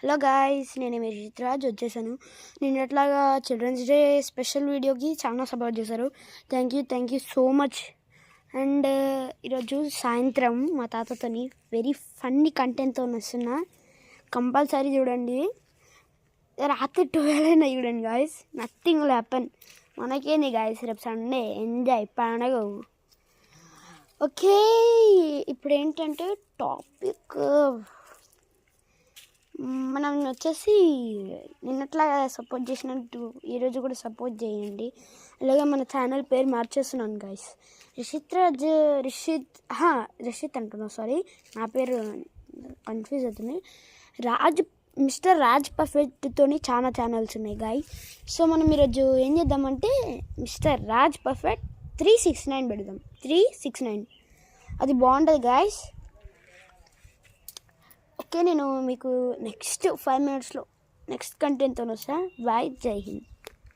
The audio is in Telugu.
హలో గాయ్స్, నేను మీ రిషిత్రాజ్ వచ్చేసాను. నేను ఎట్లాగా చిల్డ్రన్స్ డే స్పెషల్ వీడియోకి చాలా సపోర్ట్ చేశారు. Thank you so much. And ఈరోజు సాయంత్రం మా తాతతోని వెరీ ఫన్నీ కంటెంట్తో వస్తున్నా. కంపల్సరీ చూడండి. రాత్రి 12 అయినా చూడండి గాయస్. Nothing will happen. మనకేంది గాయస్, రేపు సండే ఎంజాయ్ పండగ. ఓకే, ఇప్పుడు ఏంటంటే టాపిక్ మనం వచ్చేసి నిన్నట్లా సపోర్ట్ చేసినట్టు ఈరోజు కూడా సపోర్ట్ చేయండి. అలాగే మన ఛానల్ పేరు మార్చేస్తున్నాను గాయస్. రిషిత్ అంటున్నా, సారీ, నా పేరు కన్ఫ్యూజ్ అవుతుంది. మిస్టర్ రాజ్ పర్ఫెక్ట్తోని చాలా ఛానల్స్ ఉన్నాయి గాయస్. సో మనం ఈరోజు ఏం చేద్దామంటే మిస్టర్ రాజ్ పర్ఫెక్ట్ 369 పెడదాం. 369 అది బాగుంటుంది గాయస్. ఓకే, నేను మీకు నెక్స్ట్ 5 minutesలో నెక్స్ట్ కంటెంట్తో వస్తా. బాయ్, జై హింద్.